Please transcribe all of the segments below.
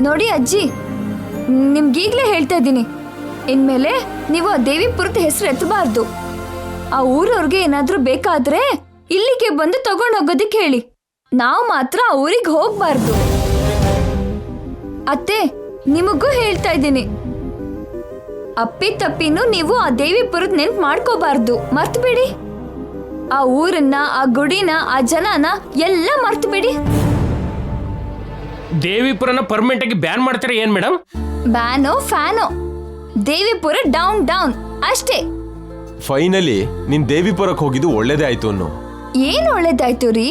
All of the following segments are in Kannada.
ನೋಡಿ ಅಜ್ಜಿ, ನಿಮ್ಗೀಗ್ಲೇ ಹೇಳ್ತಾ ಇದ್ದೀನಿ, ಇನ್ಮೇಲೆ ನೀವು ಆ ದೇವಿಪುರದ ಹೆಸರು ಎತ್ತಬಾರ್ದು. ಆ ಊರವ್ರಿಗೆ ಏನಾದ್ರೂ ಬೇಕಾದ್ರೆ ಇಲ್ಲಿಗೆ ಬಂದು ತಗೊಂಡೋಗೋದಿಕ್ ಹೇಳಿ. ನಾವು ಮಾತ್ರ ಆ ಊರಿಗೆ ಹೋಗ್ಬಾರ್ದು. ಅತ್ತೆ, ನಿಮಗೂ ಹೇಳ್ತಾ ಇದ್ದೀನಿ, ಅಪ್ಪಿ ತಪ್ಪಿನೂ ನೀವು ಆ ದೇವಿಪುರದ ನೆನ್ಪು ಮಾಡ್ಕೋಬಾರ್ದು. ಮರ್ತು ಬಿಡಿ. ಆ ಊರನ್ನ, ಆ ಗುಡಿನ, ಆ ಜನನ ಎಲ್ಲ ಮರ್ತು ಬಿಡಿ. ದೇವಿಪುರನ ಪರ್ಮನೆಂಟ್ ಆಗಿ ಬ್ಯಾನ್ ಮಾಡ್ತಾರೆ ಏನ್ ಮೇಡಮ್? ಬ್ಯಾನೋ ಫ್ಯಾನೋ, ದೇವಿಪುರ ಡೌನ್ ಡೌನ್ ಅಷ್ಟೇ. ಫೈನಲಿ ನೀನ್ ದೇವಿಪುರಕ್ಕೆ ಹೋಗಿದ್ದು ಒಳ್ಳೇದೇ ಆಯ್ತು ಅನ್ನು. ಏನ್ ಒಳ್ಳೇದಾಯ್ತು ರೀ?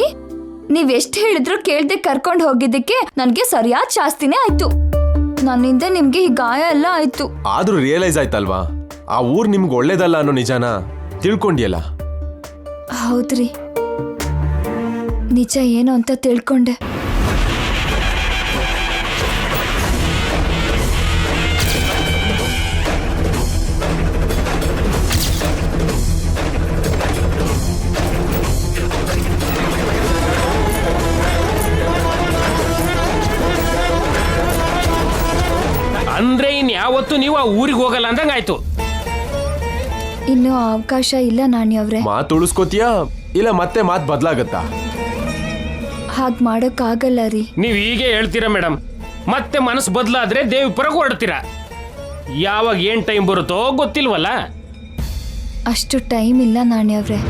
ನೀವೆಷ್ಟು ಹೇಳಿದ್ರು ಕೇಳ್ದೆ ಕರ್ಕೊಂಡು ಹೋಗಿದ್ದಕ್ಕೆ ನನ್ಗೆ ಸರಿಯಾದ ಶಾಸ್ತಿನೇ ಆಯ್ತು. ನನ್ನಿಂದ ನಿಮ್ಗೆ ಈ ಗಾಯ ಎಲ್ಲ ಆಯ್ತು. ಆದ್ರೂ ರಿಯಲೈಸ್ ಆಯ್ತಲ್ವಾ, ಆ ಊರ್ ನಿಮ್ಗೆ ಒಳ್ಳೇದಲ್ಲ ಅನ್ನೋ ನಿಜಾನ ತಿಳ್ಕೊಂಡಿಯಲ್ಲ. ಹೌದ್ರಿ, ನಿಜ ಏನು ಅಂತ ತಿಳ್ಕೊಂಡೆ. ಅಂದ್ರೆ ಇನ್ಯಾವತ್ತು ನೀವು ಆ ಊರಿಗೆ ಹೋಗಲ್ಲ ಅಂದಂಗಾಯ್ತು. ಇನ್ನು ಅವಕಾಶ ಇಲ್ಲ ನಾಣಿಯವ್ರೆ. ಮಾತು ಉಳಿಸ್ಕೋತೀಯಾ ಇಲ್ಲ ಮತ್ತೆ ಮಾತು ಬದಲಾಗತ್ತಾ? ಹಾಗೆ ಮಾಡೋಕ್ಕಾಗಲ್ಲ ರೀ. ನೀವು ಹೀಗೆ ಹೇಳ್ತೀರಾ ಮೇಡಮ್, ಮತ್ತೆ ಮನಸ್ಸು ಬದಲಾದ್ರೆ ದೇವಿಪುರಕ್ಕೆ ಹೊರಡ್ತೀರಾ. ಯಾವಾಗ ಏನ್ ಟೈಮ್ ಬರುತ್ತೋ ಗೊತ್ತಿಲ್ವಲ್ಲ. ಅಷ್ಟು ಟೈಮ್ ಇಲ್ಲ ನಾಣಿಯವ್ರೆ.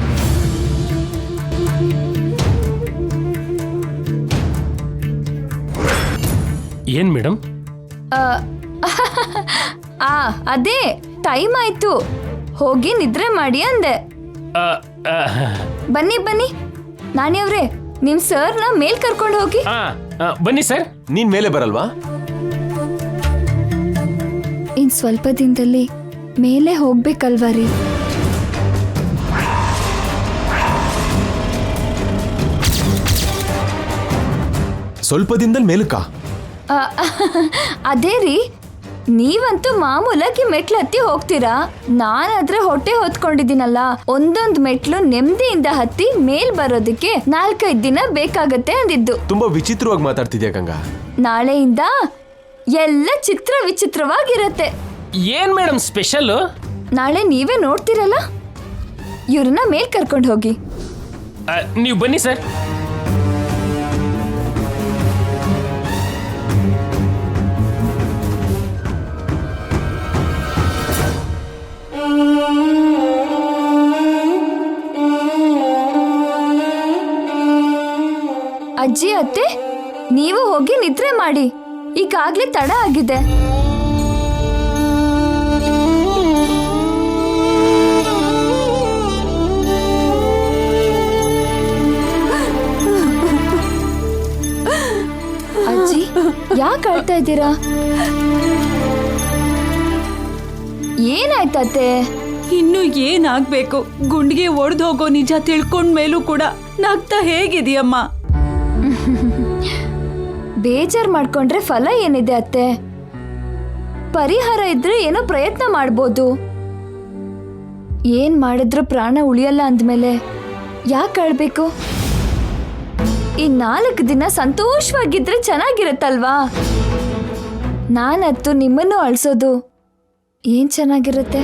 ಏನ್ ಮೇಡಮ್? ಅದೇ ಟೈಮ್ ಆಯ್ತು, ಹೋಗಿ ನಿದ್ರೆ ಮಾಡಿ ಅಂದೆ. ಬನ್ನಿ ಬನ್ನಿ ನಾಣಿಯವ್ರೆ, ನಿಮ್ ಸರ್ನ ಮೇಲ್ ಕರ್ಕೊಂಡು ಹೋಗಿ. ಬನ್ನಿ ಸರ್. ನೀನ್ ಮೇಲೆ ಬರಲ್ವಾ? ಇನ್ ಸ್ವಲ್ಪ ದಿನದಲ್ಲಿ ಮೇಲೆ ಹೋಗ್ಬೇಕಲ್ವಾ ರೀ? ಸ್ವಲ್ಪ ದಿನದಲ್ಲಿ ಮೇಲಕ್ಕ? ಅದೇ ರೀ, ನೀವಂತೂ ಮಾಮೂಲಾಗಿ ಮೆಟ್ಲು ಹತ್ತಿ ಹೋಗ್ತೀರಾ. ನಾನಾದ್ರೆ ಹೊಟ್ಟೆ ಹೊತ್ಕೊಂಡಿದ್ದೀನಲ್ಲ, ಒಂದೊಂದು ಮೆಟ್ಲು ನೆಮ್ಮದಿಯಿಂದ ಹತ್ತಿ ಮೇಲ್ ಬರೋದಕ್ಕೆ 4-5 ದಿನ ಬೇಕಾಗತ್ತೆ ಅಂದಿದ್ದು. ತುಂಬಾ ವಿಚಿತ್ರವಾಗಿ ಮಾತಾಡ್ತಿದ್ಯಾ ಗಂಗಾ. ನಾಳೆಯಿಂದ ಎಲ್ಲ ಚಿತ್ರ ವಿಚಿತ್ರವಾಗಿರತ್ತೆ. ಏನ್ ಮೇಡಮ್ ಸ್ಪೆಷಲ್? ನಾಳೆ ನೀವೇ ನೋಡ್ತೀರಲ್ಲ. ಇವ್ರನ್ನ ಮೇಲ್ ಕರ್ಕೊಂಡು ಹೋಗಿ. ನೀವು ಬನ್ನಿ ಸರ್. ಅಜ್ಜಿ, ಅತ್ತೆ, ನೀವು ಹೋಗಿ ನಿದ್ರೆ ಮಾಡಿ, ಈಗಾಗ್ಲೇ ತಡ ಆಗಿದೆ. ಅಜ್ಜಿ, ಯಾಕೆ ಅಳ್ತಾ ಇದ್ದೀರಾ? ಏನಾಯ್ತತ್ತೆ? ಇನ್ನು ಏನಾಗ್ಬೇಕು? ಗುಂಡಿಗೆ ಒಡೆದು ಹೋಗೋ ನಿಜ ತಿಳ್ಕೊಂಡ್ಮೇಲೂ ಕೂಡ ನಗ್ತಾ ಹೇಗಿದೆಯಮ್ಮ? ಬೇಜಾರ್ ಮಾಡ್ಕೊಂಡ್ರೆ ಫಲ ಏನಿದೆ ಅತ್ತೆ? ಪರಿಹಾರ ಇದ್ರೆ ಏನೋ ಪ್ರಯತ್ನ ಮಾಡ್ಬೋದು. ಏನ್ ಮಾಡಿದ್ರು ಪ್ರಾಣ ಉಳಿಯಲ್ಲ ಅಂದ್ಮೇಲೆ ಯಾಕೆ ಅಳ್ಬೇಕು? ಈ 4 ದಿನ ಸಂತೋಷವಾಗಿದ್ರೆ ಚೆನ್ನಾಗಿರತ್ತಲ್ವಾ? ನಾನತ್ತು ನಿಮ್ಮನ್ನು ಅಳ್ಸೋದು ಏನ್ ಚೆನ್ನಾಗಿರುತ್ತೆ?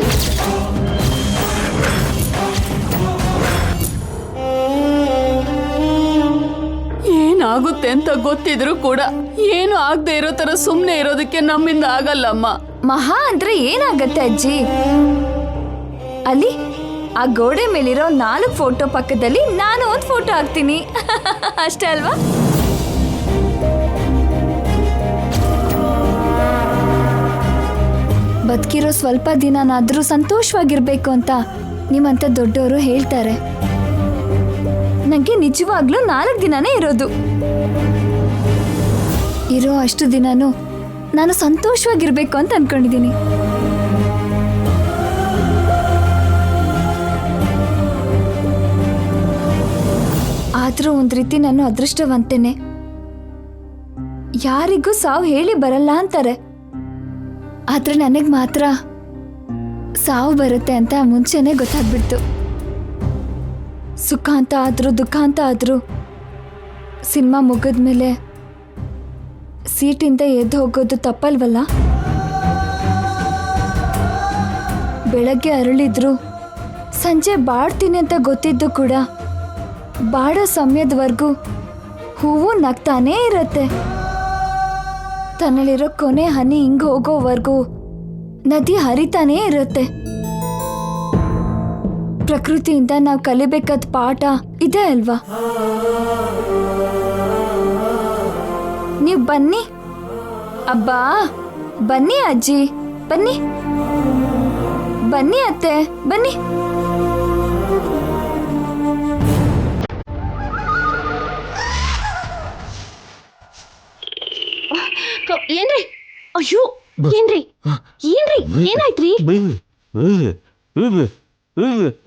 ಏನಾಗುತ್ತೆ ಅಂತ ಗೊತ್ತಿದ್ರು ಕೂಡ ಏನು ಆಗದೆ ಇರೋ ತರ ಸುಮ್ನೆ ಇರೋದಕ್ಕೆ ನಮ್ಮಿಂದ ಆಗಲ್ಲಮ್ಮ. ಮಹಾ ಅಂದ್ರೆ ಏನಾಗತ್ತೆ ಅಜ್ಜಿ? ಅಲ್ಲಿ ಆ ಗೋಡೆ ಮೇಲಿರೋ 4 ಫೋಟೋ ಪಕ್ಕದಲ್ಲಿ ನಾನು ಒಂದು ಫೋಟೋ ಹಾಕ್ತೀನಿ ಅಷ್ಟೇ ಅಲ್ವಾ? ಬದುಕಿರೋ ಸ್ವಲ್ಪ ದಿನನಾದ್ರೂ ಸಂತೋಷವಾಗಿರ್ಬೇಕು ಅಂತ ನಿಮ್ಮಂತ ದೊಡ್ಡವರು ಹೇಳ್ತಾರೆ. ನಂಗೆ ನಿಜವಾಗ್ಲೂ 4 ದಿನನೇ ಇರೋದು. ಇರೋ ಅಷ್ಟು ದಿನಾನು ನಾನು ಸಂತೋಷವಾಗಿರ್ಬೇಕು ಅಂತ ಅನ್ಕೊಂಡಿದ್ದೀನಿ. ಆದ್ರೂ ಒಂದ್ ರೀತಿ ನಾನು ಅದೃಷ್ಟವಂತೇನೆ. ಯಾರಿಗೂ ಸಾವು ಹೇಳಿ ಬರಲ್ಲ ಅಂತಾರೆ, ಆದ್ರೆ ನನಗ್ ಮಾತ್ರ ಸಾವು ಬರುತ್ತೆ ಅಂತ ಮುಂಚೆನೆ ಗೊತ್ತಾಗ್ಬಿಡ್ತು. ಸುಖ ಅಂತ ಆದ್ರೂ ದುಃಖ ಅಂತ ಆದ್ರೂ ಸಿನಿಮಾ ಮುಗಿದ್ಮೇಲೆ ಸೀಟಿಂದ ಎದ್ದು ಹೋಗೋದು ತಪ್ಪಲ್ವಲ್ಲ? ಬೆಳಗ್ಗೆ ಅರಳಿದ್ರು ಸಂಜೆ ಬಾಡ್ತೀನಿ ಅಂತ ಗೊತ್ತಿದ್ದು ಕೂಡ ಬಾಡೋ ಸಮಯದವರೆಗೂ ಹೂವು ನಗ್ತಾನೇ ಇರತ್ತೆ. ತನ್ನಲ್ಲಿರೋ ಕೊನೆ ಹನಿ ಹಿಂಗ್ ಹೋಗೋವರೆಗೂ ನದಿ ಹರಿತಾನೇ ಇರುತ್ತೆ. ಪ್ರಕೃತಿಯಿಂದ ನಾವು ಕಲಿಬೇಕಾದ ಪಾಠ ಇದೆ ಅಲ್ವಾ? ನೀವು ಬನ್ನಿ ಅಬ್ಬಾ, ಬನ್ನಿ ಅಜ್ಜಿ, ಬನ್ನಿ ಬನ್ನಿ ಅತ್ತೆ, ಬನ್ನಿ. ಏನ್ರಿ? ಅಯ್ಯೋ ಏನ್ರಿ ಏನ್ರಿ ಏನಾಯ್ತ್ರಿ?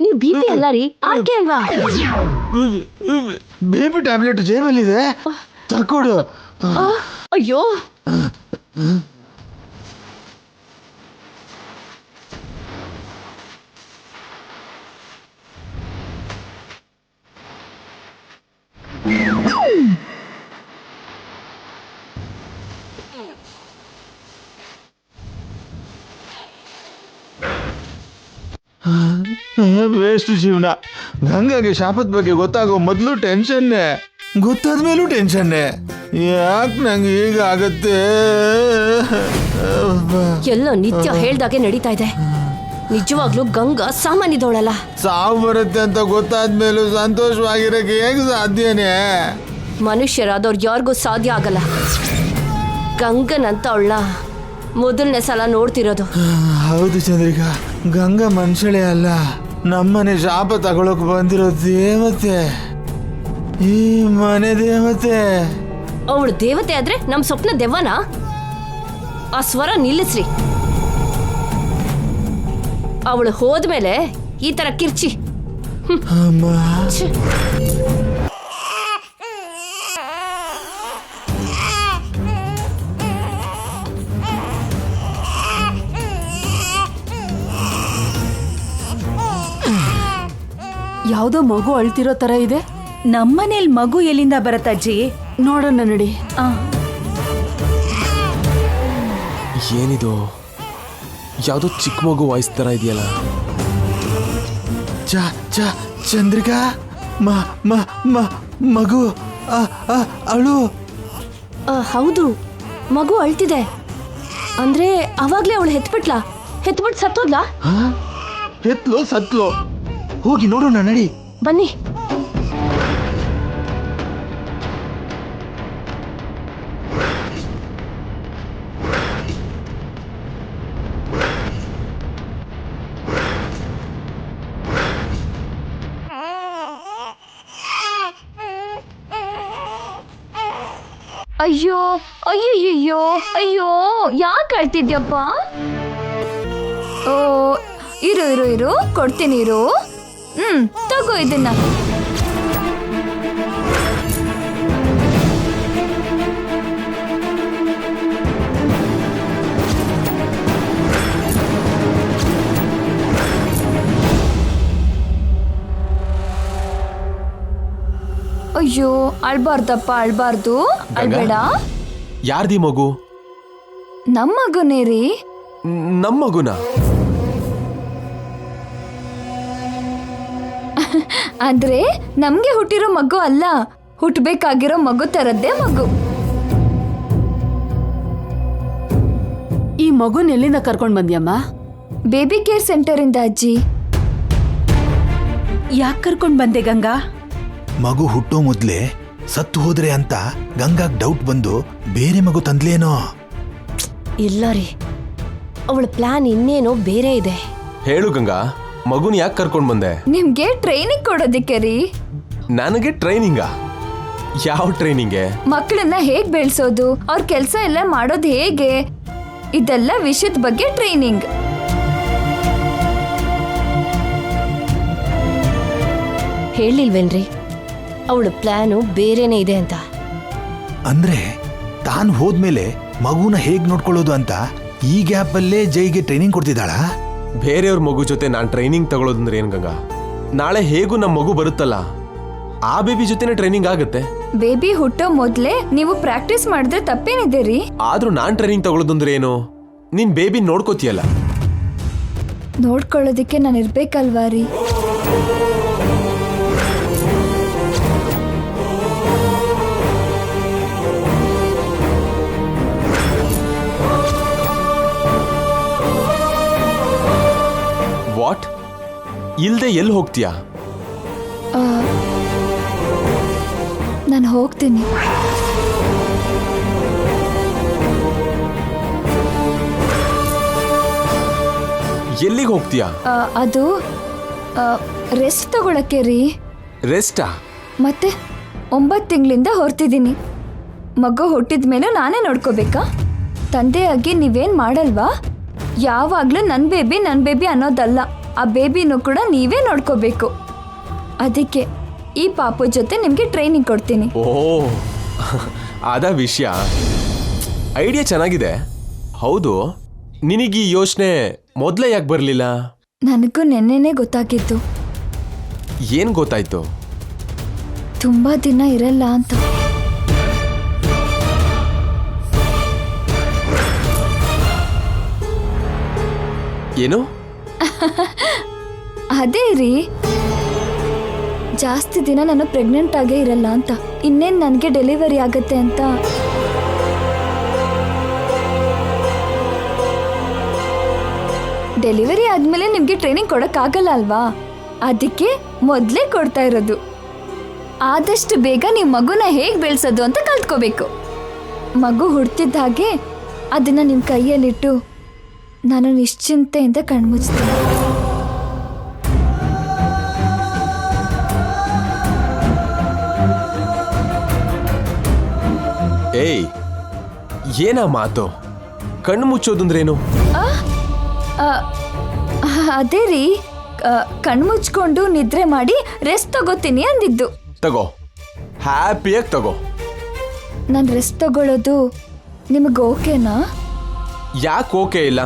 ನೀವು ಬಿಪಿ ಅಲ್ಲ ರೀ, ಆಕೆ ಅಲ್ವಾ? ಬೇಬಿ ಟ್ಯಾಬ್ಲೆಟ್ ಜೇಬಲ್ಲಿದೆ, ತಕೊಡು. ಅಯ್ಯೋ ವೇಸ್ಟ್ ಜೀವನ. ಗಂಗಾಗೆ ಶಾಪದ ಬಗ್ಗೆ ಗೊತ್ತಾಗೋ ಮೊದಲು ಟೆನ್ಷನ್ನೇ, ಗೊತ್ತಾದ್ಮೇಲೂ ಟೆನ್ಷನ್ನೇ. ಯಾಕೆ ನಂಗೆ ಈಗ ಆಗತ್ತೆ? ಎಲ್ಲ ನಿತ್ಯ ಹೇಳ್ದಾಗೆ ನಡೀತಾ ಇದೆ. ನಿಜವಾಗ್ಲೂ ಗಂಗಾ ಸಾಮಾನ್ಯದವಳಲ್ಲ. ಸಾವು ಬರುತ್ತೆ ಅಂತ ಗೊತ್ತಾದ್ಮೇಲೂ ಸಂತೋಷವಾಗಿರಕ್ಕೆ ಹೇಗೆ ಸಾಧ್ಯನೇ? ಮನುಷ್ಯರಾದವ್ರು ಯಾರಿಗೂ ಸಾಧ್ಯ ಆಗಲ್ಲ. ಗಂಗನಂತ ಅವಳನ್ನ ಮೊದಲನೇ ಸಲ ನೋಡ್ತಿರೋದು. ಹೌದು ಚಂದ್ರಿಕಾ, ಗಂಗಾ ಮನುಷ್ಯಳೇ ಅಲ್ಲ, ನಮ್ಮನೆ ಶಾಪ ತಗೊಳಕ್ ಬಂದಿರೋ ದೇವತೆ, ಈ ಮನೆ ದೇವತೆ. ಅವಳು ದೇವತೆ ಆದ್ರೆ ನಮ್ ಸ್ವಪ್ನ ದೆವ್ವನ? ಆ ಸ್ವರ ನಿಲ್ಲಿಸ್ರಿ. ಅವಳು ಹೋದ್ಮೇಲೆ ಈ ತರ ಕಿರ್ಚಿ. ಅಮ್ಮ, ಛೆ. ಯಾವ್ದೋ ಮಗು ಅಳ್ತಿರೋ ತರ ಇದೆ. ನಮ್ಮನೇಲಿ ಮಗು ಎಲ್ಲಿಂದ ಬರತ್ತಜ್ಜಿ? ನೋಡೋಣ ನಡಿ. ಏನಿದು? ಯಾವುದೋ ಚಿಕ್ಕ ಮಗು ವಾಯ್ಸ್ ಥರ ಇದೆಯಲ್ಲ. ಚಂದ್ರಿಕಾ, ಮಗು ಅವಳು. ಹೌದು, ಮಗು ಅಳ್ತಿದೆ. ಅಂದ್ರೆ ಅವಾಗ್ಲೇ ಅವಳು ಹೆತ್ಬಿಟ್ಟು ಸತ್ತೋದ್ಲಾ? ಎತ್ಲೋ ಸತ್ಲೋ? ಹೋಗಿ ನೋಡೋಣ ನಡಿ. ಬನ್ನಿ. ಅಯ್ಯೋ ಅಯ್ಯಯ್ಯೋ ಅಯ್ಯೋ, ಯಾಕೆ ಅಳ್ತಿದ್ಯಪ್ಪ? ಓ, ಇರು ಕೊಡ್ತೀನಿ, ಇರು. ತಗೋ ಇದನ್ನ. ಅಯ್ಯೋ, ಅಳ್ಬಾರ್ದಪ್ಪ, ಅಳ್ಬಾರ್ದು, ಅಳ್ಬೇಡ. ಯಾರ್ದಿ ಮಗು? ನಮ್ಮ ಮಗುನೇ ರೀ. ನಮ್ಮ ಮಗುನ? ಆದ್ರೆ ನಮ್ಗೆ ಹುಟ್ಟಿರೋ ಮಗು ಅಲ್ಲ, ಹುಟ್ಟಬೇಕಾಗಿರೋ ಮಗು ತರದ್ದೇ ಮಗು. ಈ ಮಗುನ್ ಎಲ್ಲಿಂದ ಕರ್ಕೊಂಡ್ ಬಂದ್ಯಮ್ಮ? ಬೇಬಿ ಕೇರ್ ಸೆಂಟರ್ ಇಂದ ಅಜ್ಜಿ. ಯಾಕೆ ಕರ್ಕೊಂಡ್ ಬಂದೆ ಗಂಗಾ? ಮಗು ಹುಟ್ಟೋ ಮೊದ್ಲೇ ಸತ್ತು ಹೋದ್ರೆ ಅಂತ ಗಂಗಾಗ್ ಡೌಟ್ ಬಂದು ಬೇರೆ ಮಗು ತಂದ್ಲೇನೋ? ಇಲ್ಲ ರೀ, ಅವಳ ಪ್ಲಾನ್ ಇನ್ನೇನೋ ಬೇರೆ ಇದೆ. ಹೇಳು ಗಂಗಾ, ಮಗುನ ಯಾಕೆ ಕರ್ಕೊಂಡ್ ಬಂದೆ? ನಿಮ್ಗೆ ಟ್ರೈನಿಂಗ್ ಕೊಡೋದಿಕ್ಕೆ ರೀ. ನನಗೆ ಟ್ರೈನಿಂಗಾ? ಯಾವ ಟ್ರೈನಿಂಗೆ? ಮಕ್ಕಳನ್ನ ಹೇಗ್ ಬೆಳೆಸೋದು, ಅವ್ರ ಕೆಲಸ ಎಲ್ಲ ಮಾಡೋದು ಹೇಗೆ, ಇದೆಲ್ಲ ವಿಷಯದ ಬಗ್ಗೆ ಟ್ರೈನಿಂಗ್. ಹೇಳಿಲ್ವೇನ್ರಿ, ಅವಳ ಪ್ಲಾನು ಬೇರೆನೇ ಇದೆ ಅಂತ. ಅಂದ್ರೆ ತಾನು ಹೋದ್ಮೇಲೆ ಮಗುನ ಹೇಗ್ ನೋಡ್ಕೊಳ್ಳೋದು ಅಂತ ಈ ಗ್ಯಾಪಲ್ಲೇ ಜೈಗೆ ಟ್ರೈನಿಂಗ್ ಕೊಡ್ತಿದ್ದಾಳಾ? ಬೇರೆಯವ್ರ ಮಗು ಜೊತೆ ನಾನು ಟ್ರೈನಿಂಗ್ ತಗೊಳ್ಳೋದಂದ್ರೆ ಏನ್ ಗಂಗಾ? ನಾಳೆ ಹೇಗೂ ನಮ್ಮ ಮಗು ಬರುತ್ತಲ್ಲ, ಆ ಬೇಬಿ ಜೊತೆನೇ ಟ್ರೈನಿಂಗ್ ಆಗತ್ತೆ. ಬೇಬಿ ಹುಟ್ಟೋ ಮೊದ್ಲೇ ನೀವು ಪ್ರಾಕ್ಟೀಸ್ ಮಾಡಿದ್ರೆ ತಪ್ಪೇನಿದೆ ರೀ. ಆದ್ರೂ ನಾನ್ ಟ್ರೈನಿಂಗ್ ತಗೊಳ್ಳೋದಂದ್ರೆ ಏನು? ನೀನ್ ಬೇಬಿ ನೋಡ್ಕೋತಿಯಲ್ಲ. ನೋಡ್ಕೊಳ್ಳೋದಿಕ್ಕೆ ನಾನು ಇರ್ಬೇಕಲ್ವಾ ರೀ. ವಾಟ್? ಇಲ್ದೆ ಎಲ್ಲಿ ಹೋಗ್ತೀಯಾ? ನಾನು ಹೋಗ್ತೀನಿ. ಎಲ್ಲಿಗೆ ಹೋಗ್ತೀಯಾ? ಅದು ರೆಸ್ಟ್ ತಗೊಳಕ್ಕೆ ರೀ. ರೆಸ್ಟಾ? ಮತ್ತೆ 9 ತಿಂಗಳಿಂದ ಹೊರ್ತಿದ್ದೀನಿ. ಮಗು ಹುಟ್ಟಿದ ಮೇಲೆ ನಾನೇ ನೋಡ್ಕೋಬೇಕಾ? ತಂದೆಯಾಗಿ ನೀವೇನ್ ಮಾಡಲ್ವಾ? ಯಾವಾಗ್ಲೂ ನನ್ನ ಬೇಬಿ ಅನ್ನೋದಲ್ಲ, ಆ ಬೇಬಿನೂ ಕೂಡ ನೀವೇ ನೋಡ್ಕೋಬೇಕು. ಅದಕ್ಕೆ ಈ ಪಾಪು ಜೊತೆ ನಿಮ್ಗೆ ಟ್ರೈನಿಂಗ್ ಕೊಡ್ತೀನಿ. ಓ ಅದ ವಿಷಯ. ಐಡಿಯಾ ಚೆನ್ನಾಗಿದೆ. ಹೌದು, ನಿನಗೆ ಈ ಯೋಚನೆ ಮೊದಲೇ ಯಾಕೆ ಬರಲಿಲ್ಲ? ನನಗೂ ನೆನ್ನೆನೇ ಗೊತ್ತಾಗಿತ್ತು. ಏನ್ ಗೊತ್ತಾಯ್ತು? ತುಂಬಾ ದಿನ ಇರಲ್ಲ ಅಂತ. ಏನು? ಅದೇ ರೀ, ಜಾಸ್ತಿ ದಿನ ನಾನು ಪ್ರೆಗ್ನೆಂಟ್ ಆಗೇ ಇರಲ್ಲ ಅಂತ. ಇನ್ನೇನು ನನಗೆ ಡೆಲಿವರಿ ಆಗತ್ತೆ ಅಂತ. ಡೆಲಿವರಿ ಆದ್ಮೇಲೆ ನಿಮ್ಗೆ ಟ್ರೈನಿಂಗ್ ಕೊಡಕ್ಕಾಗಲ್ಲ ಅಲ್ವಾ? ಅದಕ್ಕೆ ಮೊದಲೇ ಕೊಡ್ತಾ ಇರೋದು. ಆದಷ್ಟು ಬೇಗ ನೀವು ಮಗುನ ಹೇಗೆ ಬೆಳೆಸೋದು ಅಂತ ಕಲ್ತ್ಕೋಬೇಕು. ಮಗು ಹುಡ್ತಿದ್ದ ಹಾಗೆ ಅದನ್ನ ನಿಮ್ಮ ಕೈಯಲ್ಲಿಟ್ಟು ನಾನು ನಿಶ್ಚಿಂತೆಯಿಂದ ಕಣ್ಮುಚ್ತೀನಿ. ಏಯ್, ಏನ ಮಾತು? ಕಣ್ಣು ಮುಚ್ಚೋದಂದ್ರೇನು? ಅದೇ ರೀ, ಕಣ್ಮುಚ್ಕೊಂಡು ನಿದ್ರೆ ಮಾಡಿ ರೆಸ್ಟ್ ತಗೋತೀನಿ ಅಂದಿದ್ದು. ತಗೋ, ಹ್ಯಾಪಿಯಾಗಿ ತಗೋ. ನಾನು ರೆಸ್ಟ್ ತಗೊಳ್ಳೋದು ನಿಮಗೆ ಓಕೆನಾ? ಯಾಕೆ ಓಕೆ ಇಲ್ಲ?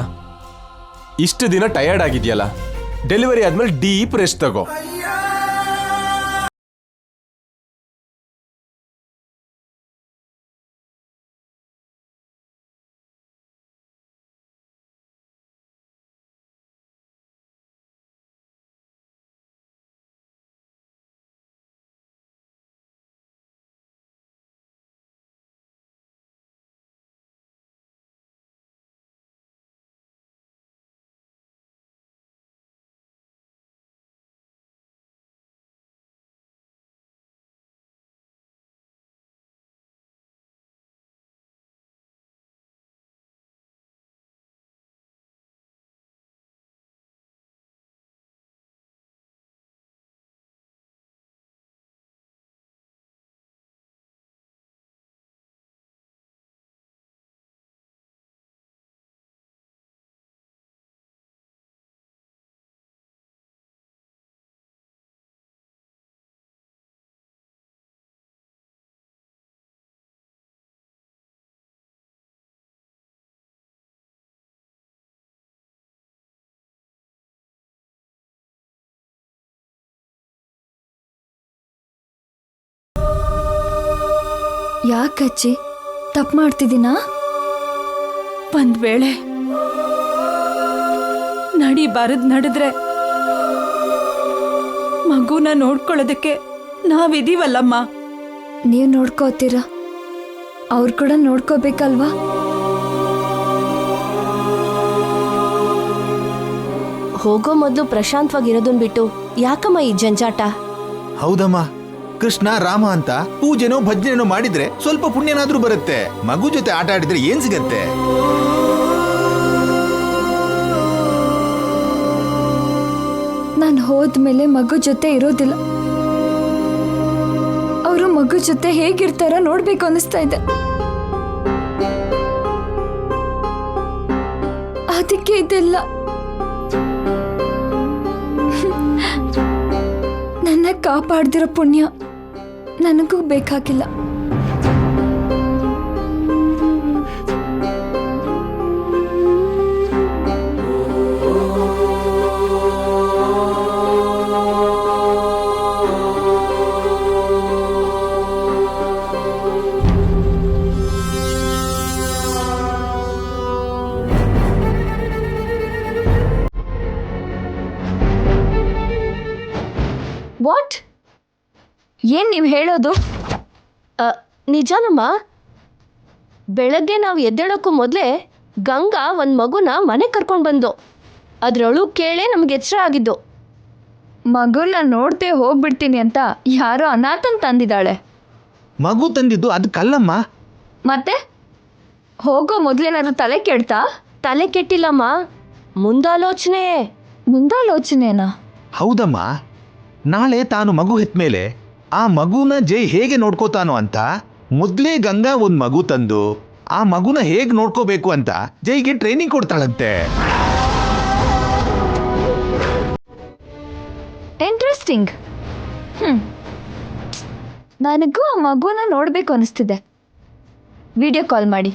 ಇಷ್ಟು ದಿನ ಟಯರ್ಡ್ ಆಗಿದೆಯಲ್ಲ, ಡೆಲಿವರಿ ಆದ್ಮೇಲೆ ಡೀಪ್ ರೆಸ್ಟ್ ತಗೋ. ಯಾಕಚ್ಚಿ, ತಪ್ಪು ಮಾಡ್ತಿದ್ದೀನಾ? ಒಂದ್ ವೇಳೆ ನಡೆದ್ರೆ ಮಗುನ ನೋಡ್ಕೊಳ್ಳೋದಕ್ಕೆ ನಾವಿದೀವಲ್ಲಮ್ಮ. ನೀವು ನೋಡ್ಕೋತೀರಾ, ಅವ್ರು ಕೂಡ ನೋಡ್ಕೋಬೇಕಲ್ವಾ? ಹೋಗೋ ಮೊದಲು ಪ್ರಶಾಂತವಾಗಿರೋದನ್ ಬಿಟ್ಟು ಯಾಕಮ್ಮ ಈ ಜಂಜಾಟ? ಹೌದಮ್ಮ, ಕೃಷ್ಣ ರಾಮ ಅಂತ ಪೂಜೆನೋ ಭಜನೆನೋ ಮಾಡಿದ್ರೆ ಸ್ವಲ್ಪ ಪುಣ್ಯನಾದ್ರೂ ಬರುತ್ತೆ. ಮಗು ಜೊತೆ ಆಟ ಆಡಿದ್ರೆ ಏನ್ ಸಿಗತ್ತೆ? ನಾನು ಹೋದ್ಮೇಲೆ ಮಗು ಜೊತೆ ಇರೋದಿಲ್ಲ. ಅವರು ಮಗು ಜೊತೆ ಹೇಗಿರ್ತಾರ ನೋಡ್ಬೇಕು ಅನಿಸ್ತಾ ಇದೆ. ಅದಕ್ಕೆ ಇದೆಲ್ಲ. ನನ್ನ ಕಾಪಾಡ್ದಿರೋ ಪುಣ್ಯ ನನಗೂ ಬೇಕಾಗಿಲ್ಲ. ಏನ್ ನೀವು ಹೇಳೋದು? ನಿಜಾನಮ್ಮ, ಬೆಳಗ್ಗೆ ನಾವು ಎದ್ದೇಳೋಕ್ಕೂ ಮೊದಲೇ ಗಂಗಾ ಒಂದು ಮಗುನ ಮನೆ ಕರ್ಕೊಂಡು ಬಂದು ಅದ್ರೊಳು ಕೇಳೇ ನಮ್ಗೆ ಎಚ್ಚರ ಆಗಿದ್ದು. ಮಗುನ ನೋಡ್ದೆ ಹೋಗ್ಬಿಡ್ತೀನಿ ಅಂತ ಯಾರೋ ಅನಾಥನ್ ತಂದಿದ್ದಾಳೆ. ಮಗು ತಂದಿದ್ದು ಅದಕ್ಕಲ್ಲಮ್ಮ. ಮತ್ತೆ ಹೋಗೋ ಮೊದಲೇನಾದ್ರು ತಲೆ ಕೆಡ್ತಾ? ತಲೆ ಕೆಟ್ಟಿಲ್ಲಮ್ಮ, ಮುಂದಾಲೋಚನೆನಾ? ಹೌದಮ್ಮ, ನಾಳೆ ತಾನು ಮಗು ಹೆತ್ತ ಮೇಲೆ ಆ ಮಗುನ ಜೈ ಹೇಗೆ ನೋಡ್ಕೋತಾನೋ ಅಂತ ಮೊದಲೇ ಗಂಗಾ ಒಂದು ಮಗು ತಂದು ಆ ಮಗುನ ಹೇಗೆ ನೋಡ್ಕೋಬೇಕು ಅಂತ ಜೈಗೆ ಟ್ರೈನಿಂಗ್ ಕೊಡ್ತಾಳಂತೆ. ಇಂಟ್ರೆಸ್ಟಿಂಗ್. ನನಗೂ ಆ ಮಗುನ ನೋಡ್ಬೇಕು ಅನಿಸ್ತಿದೆ. ವಿಡಿಯೋ ಕಾಲ್ ಮಾಡಿ.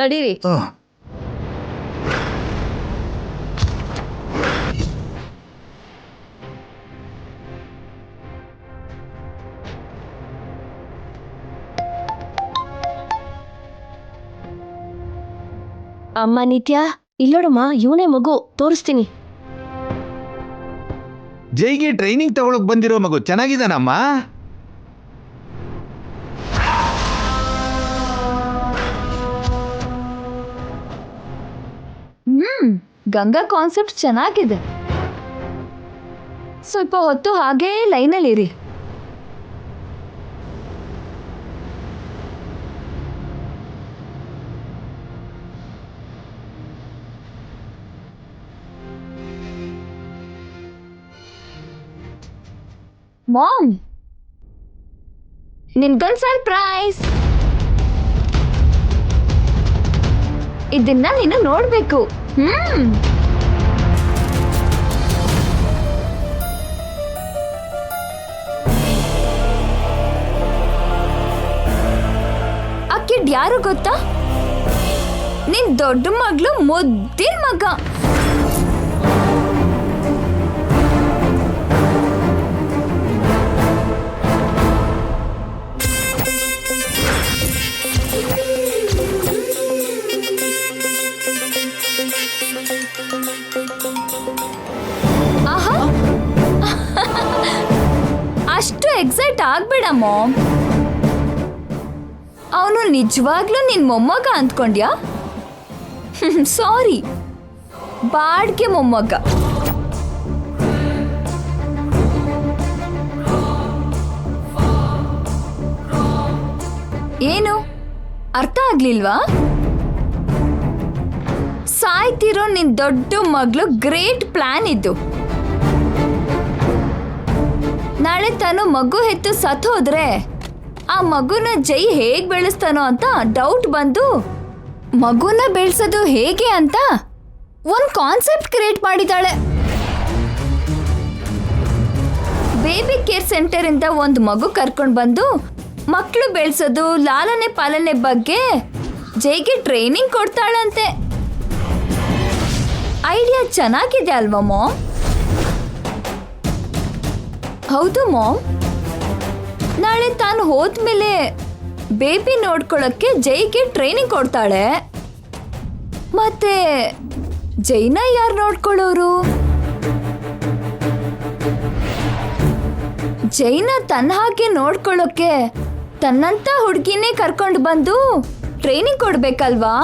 ನಡೀರಿ. ಅಮ್ಮ ನಿತ್ಯ, ಇಲ್ಲೋಡಮ್ಮ, ಇವನೇ ಮಗು, ತೋರಿಸ್ತೀನಿ. ಜೈಗೆ ಟ್ರೈನಿಂಗ್ ತಗೊಳಕ್ ಬಂದಿರೋ ಮಗು ಚೆನ್ನಾಗಿದ್ದಾನಮ್ಮ. ಗಂಗಾ ಕಾನ್ಸೆಪ್ಟ್ ಚೆನ್ನಾಗಿದೆ. ಸ್ವಲ್ಪ ಹೊತ್ತು ಹಾಗೇ ಲೈನಲ್ಲಿರಿ. Ma'am, ನಿನ್ಗೊಂದು surprise. ಇದನ್ನ ನೀನು ನೋಡ್ಬೇಕು. ಆ ಕಿಡ್ ಯಾರು ಗೊತ್ತಾ? ನಿನ್ ದೊಡ್ಡ ಮಗಳು ಮುದ್ದಿನ ಮಗ. ಆಹಾ, ಅಷ್ಟು ಎಕ್ಸೈಟ್ ಆಗ್ಬೇಡ ಮಾಮ್. ಅವನು ನಿಜವಾಗ್ಲೂ ನಿನ್ ಮೊಮ್ಮಗ ಅಂದ್ಕೊಂಡ್ಯಾ? ಸಾರಿ, ಬಾಡ್ಗೆ ಮೊಮ್ಮಗ. ಏನು ಅರ್ಥ ಆಗ್ಲಿಲ್ವಾ? ಸಾಯ್ತಿರೋ ನಿನ್ ದೊಡ್ಡ ಮಗಳು ಗ್ರೇಟ್ ಪ್ಲಾನ್ ಇದ್ದು. ನಾಳೆ ತಾನು ಮಗು ಹೆತ್ತು ಸತ್ತು ಹೋದ್ರೆ ಆ ಮಗುನ ಜೈ ಹೇಗ್ ಬೆಳೆಸ್ತಾನೋ ಅಂತ ಡೌಟ್ ಬಂದು ಮಗುನ ಬೆಳೆಸೋದು ಹೇಗೆ ಅಂತ ಒಂದ್ ಕಾನ್ಸೆಪ್ಟ್ ಕ್ರಿಯೇಟ್ ಮಾಡಿದಾಳೆ. ಬೇಬಿ ಕೇರ್ ಸೆಂಟರ್ ಇಂದ ಒಂದು ಮಗು ಕರ್ಕೊಂಡು ಬಂದು ಮಕ್ಕಳು ಬೆಳೆಸೋದು, ಲಾಲನೆ ಪಾಲನೆ ಬಗ್ಗೆ ಜೈಗೆ ಟ್ರೈನಿಂಗ್ ಕೊಡ್ತಾಳಂತೆ. ಐಡಿಯಾ ಚೆನ್ನಾಗಿದೆ ಅಲ್ವಾ ಮಾಮ್? ಹೌದು ಮಾಮ್. ನಾಳೆ ತಾನು ಹೋದ್ಮೇಲೆ ಬೇಬಿ ನೋಡ್ಕೊಳ್ಳೋಕ್ಕೆ ಜೈಗೆ ಟ್ರೈನಿಂಗ್ ಕೊಡ್ತಾಳೆ. ಮತ್ತೆ ಜೈನ ಯಾರು ನೋಡ್ಕೊಳ್ಳೋರು? ಜೈನ ತನ್ನ ಹಾಗೆ ನೋಡ್ಕೊಳ್ಳೋಕೆ ತನ್ನಂತ ಹುಡುಗಿನೇ ಕರ್ಕೊಂಡು ಬಂದು ಟ್ರೈನಿಂಗ್ ಕೊಡ್ಬೇಕಲ್ವಾ?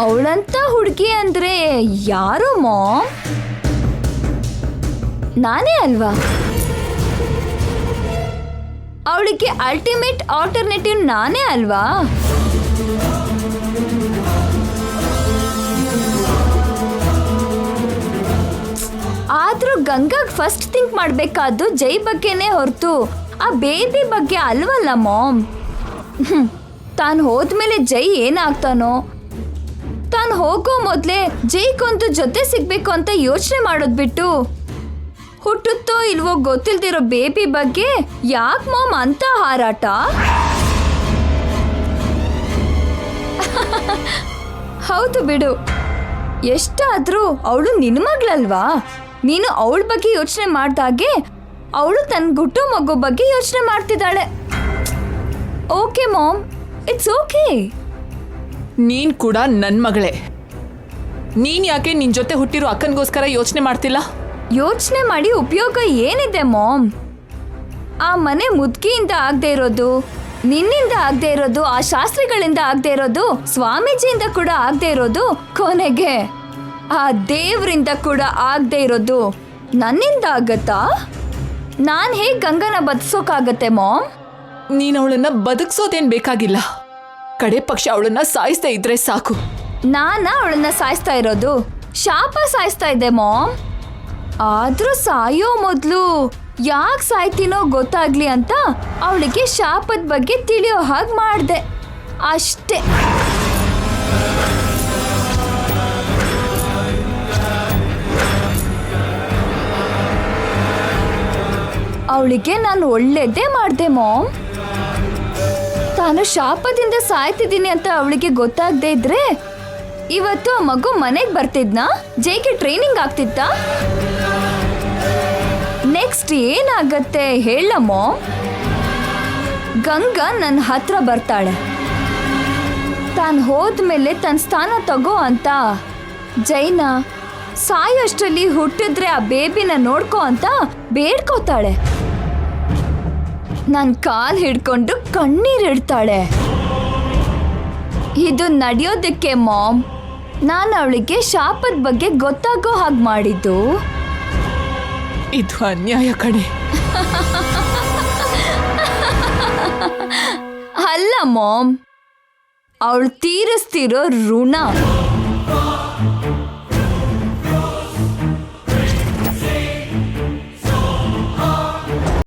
ಅವಳಂತ ಹುಡುಗಿ ಅಂದ್ರೆ ಯಾರು ಮಾಮ್? ನಾನೇ ಅಲ್ವಾ? ಅವಳಿಗೆ ಅಲ್ಟಿಮೇಟ್ ಆಲ್ಟರ್ನೇಟಿವ್ ನಾನೇ ಅಲ್ವಾ? ಆದ್ರೂ ಗಂಗಾಗ್ ಫಸ್ಟ್ ಥಿಂಕ್ ಮಾಡ್ಬೇಕಾದ್ದು ಜೈ ಬಗ್ಗೆನೇ ಹೊರತು ಆ ಬೇಬಿ ಬಗ್ಗೆ ಅಲ್ವಲ್ಲ ಮಾಮ್. ತಾನು ಹೋದ್ಮೇಲೆ ಜೈ ಏನಾಗ್ತಾನೋ, ತಾನು ಹೋಗೋ ಮೊದಲೇ ಜೈಗೊಂದು ಜೊತೆ ಸಿಗ್ಬೇಕು ಅಂತ ಯೋಚನೆ ಮಾಡೋದು ಬಿಟ್ಟು ಹುಟ್ಟುತ್ತೋ ಇಲ್ವೋ ಗೊತ್ತಿಲ್ದಿರೋ ಬೇಬಿ ಬಗ್ಗೆ ಯಾಕೆ ಮಾಮ್ ಅಂತ ಹಾರಾಟ? ಹೌದು ಬಿಡು, ಎಷ್ಟಾದ್ರೂ ಅವಳು ನಿನ್ನ ಮಗಳಲ್ವಾ? ನೀನು ಅವಳ ಬಗ್ಗೆ ಯೋಚನೆ ಮಾಡ್ದಾಗೆ ಅವಳು ತನ್ನ ಗುಟ್ಟು ಮಗು ಬಗ್ಗೆ ಯೋಚನೆ ಮಾಡ್ತಿದ್ದಾಳೆ. Okay mom, it's okay. ನೀನ್ ಕೂಡ ನನ್ ಮಗಳೇ. ನೀನ್ ಯಾಕೆ ನಿನ್ ಜೊತೆ ಹುಟ್ಟಿರೋ ಅಕ್ಕನಿಗೋಸ್ಕರ ಯೋಚನೆ ಮಾಡ್ತಿಲ್ಲ? ಯೋಚನೆ ಮಾಡಿ ಉಪಯೋಗ ಏನಿದೆ ಮಾಮ್? ಆ ಮನೆ ಮುದ್ಕಿಯಿಂದ ಆಗದೆ ಇರೋದು, ನಿನ್ನಿಂದ ಆಗದೆ ಇರೋದು, ಆ ಶಾಸ್ತ್ರಿಗಳಿಂದ ಆಗದೆ ಇರೋದು, ಸ್ವಾಮೀಜಿಯಿಂದ ಕೂಡ ಆಗದೆ ಇರೋದು, ಕೊನೆಗೆ ಆ ದೇವ್ರಿಂದ ಕೂಡ ಆಗದೆ ಇರೋದು ನನ್ನಿಂದ ಆಗತ್ತಾ? ನಾನು ಹೇಗೆ ಗಂಗನ ಬದುಕ್ಸೋಕಾಗತ್ತೆ ಮಾಮ್? ನೀನ್ ಅವಳನ್ನ ಬದುಕ್ಸೋದೇನ್ ಬೇಕಾಗಿಲ್ಲ. ಕಡೆ ಪಕ್ಷ ಅವಳನ್ನ ಸಾಯಿಸ್ತಾ ಇದ್ರೆ ಸಾಕು. ಅವಳನ್ನ ಸಾಯಿಸ್ತಾ ಇರೋದು ಶಾಪ ಸಾಯಿಸ್ತಾ ಇದೆ ಮಾಮ್. ಆದ್ರೂ ಸಾಯೋ ಮೊದಲು ಯಾಕೆ ಸಾಯ್ತೀನೋ ಗೊತ್ತಾಗ್ಲಿ ಅಂತ ಅವಳಿಗೆ ಶಾಪದ ಬಗ್ಗೆ ತಿಳಿಯೋ ಹಾಗೆ ಮಾಡಿದೆ ಅಷ್ಟೇ. ಅವಳಿಗೆ ನಾನು ಒಳ್ಳೇದೇ ಮಾಡಿದೆ ಮಾಮ್. ತಾನು ಶಾಪದಿಂದ ಸಾಯ್ತಿದ್ದೀನಿ ಅಂತ ಅವಳಿಗೆ ಗೊತ್ತಾಗದೇ ಇದ್ರೆ ಇವತ್ತು ಆ ಮಗು ಮನೆಗೆ ಬರ್ತಿದ್ನಾ? ಜೈಗೆ ಟ್ರೈನಿಂಗ್ ಆಗ್ತಿತ್ತಾ? ನೆಕ್ಸ್ಟ್ ಏನಾಗತ್ತೆ ಹೇಳ ಮಾಮ್? ಗಂಗಾ ನನ್ನ ಹತ್ರ ಬರ್ತಾಳೆ. ತಾನು ಹೋದ್ಮೇಲೆ ತನ್ನ ಸ್ಥಾನ ತಗೋ ಅಂತ ಜೈನ ಸಾಯೋಷ್ಟರಲ್ಲಿ ಹುಟ್ಟಿದ್ರೆ ಆ ಬೇಬಿನ ನೋಡ್ಕೋ ಅಂತ ಬೇಡ್ಕೋತಾಳೆ. ನನ್ನ ಕಾಲ್ ಹಿಡ್ಕೊಂಡು ಕಣ್ಣೀರಿಡ್ತಾಳೆ. ಇದು ನಡೆಯೋದಕ್ಕೆ ಮಾಮ್ ನಾನು ಅವಳಿಗೆ ಶಾಪದ ಬಗ್ಗೆ ಗೊತ್ತಾಗೋ ಹಾಗೆ ಮಾಡಿದ್ದು. ಇದು ಅನ್ಯಾಯ ಕಣೆ. ಅಲ್ಲ ಮಾಮ್, ಅವಳು ತೀರಿಸ್ತಿರೋ ಋಣ.